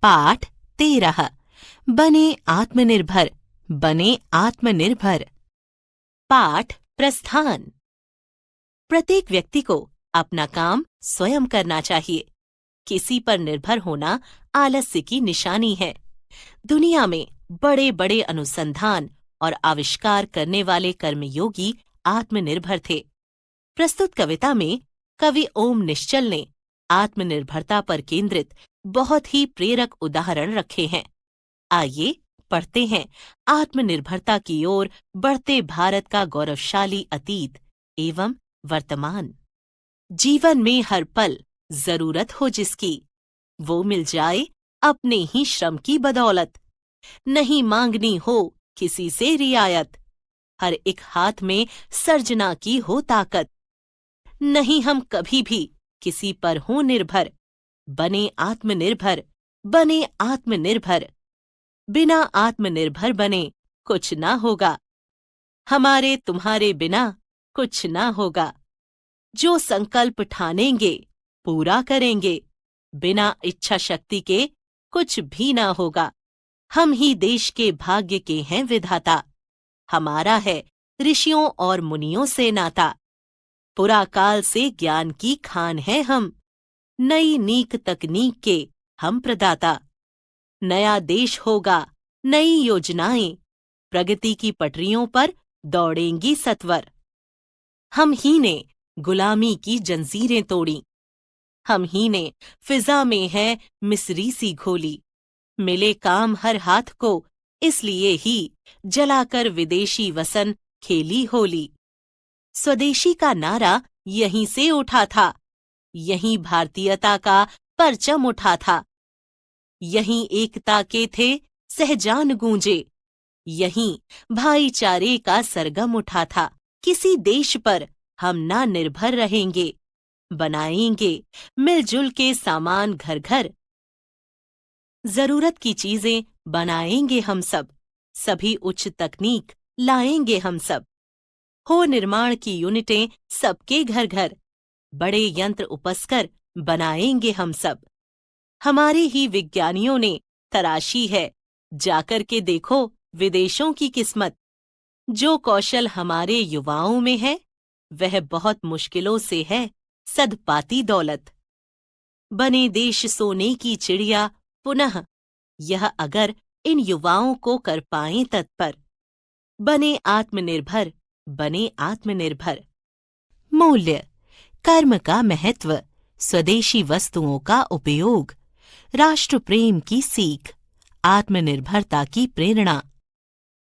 पाठ 13। बने आत्मनिर्भर, बने आत्मनिर्भर। पाठ प्रस्थान। प्रत्येक व्यक्ति को अपना काम स्वयं करना चाहिए। किसी पर निर्भर होना आलस्य की निशानी है। दुनिया में बड़े बड़े अनुसंधान और आविष्कार करने वाले कर्मयोगी आत्मनिर्भर थे। प्रस्तुत कविता में कवि ओम निश्चल ने आत्मनिर्भरता पर केंद्रित बहुत ही प्रेरक उदाहरण रखे हैं। आइए पढ़ते हैं आत्मनिर्भरता की ओर बढ़ते भारत का गौरवशाली अतीत एवं वर्तमान। जीवन में हर पल जरूरत हो जिसकी, वो मिल जाए अपने ही श्रम की बदौलत। नहीं मांगनी हो किसी से रियायत, हर एक हाथ में सर्जना की हो ताकत। नहीं हम कभी भी किसी पर हो निर्भर, बने आत्मनिर्भर, बने आत्मनिर्भर। बिना आत्मनिर्भर बने कुछ ना होगा, हमारे तुम्हारे बिना कुछ ना होगा। जो संकल्प ठानेंगे पूरा करेंगे, बिना इच्छा शक्ति के कुछ भी ना होगा। हम ही देश के भाग्य के हैं विधाता, हमारा है ऋषियों और मुनियों से नाता। पुरा काल से ज्ञान की खान है हम, नई नीक तकनीक के हम प्रदाता। नया देश होगा, नई योजनाएं, प्रगति की पटरियों पर दौड़ेंगी सत्वर। हम ही ने गुलामी की जंजीरें तोड़ी, हम ही ने फिजा में है मिस्री सी घोली। मिले काम हर हाथ को, इसलिए ही जलाकर विदेशी वसन खेली होली। स्वदेशी का नारा यहीं से उठा था, यहीं भारतीयता का परचम उठा था। यहीं एकता के थे सहजान गूंजे, यहीं भाईचारे का सरगम उठा था। किसी देश पर हम ना निर्भर रहेंगे, बनाएंगे मिलजुल के सामान घर घर। जरूरत की चीजें बनाएंगे हम सब, सभी उच्च तकनीक लाएंगे हम सब। हो निर्माण की यूनिटें सबके घर घर, बड़े यंत्र उपस्कर बनाएंगे हम सब। हमारे ही विज्ञानियों ने तराशी है, जाकर के देखो विदेशों की किस्मत। जो कौशल हमारे युवाओं में है, वह बहुत मुश्किलों से है सदपाती दौलत। बने देश सोने की चिड़िया पुनः, यह अगर इन युवाओं को कर पाएं तत्पर। बने आत्मनिर्भर, बने आत्मनिर्भर। मूल्य: कर्म का महत्व, स्वदेशी वस्तुओं का उपयोग, राष्ट्र प्रेम की सीख, आत्मनिर्भरता की प्रेरणा।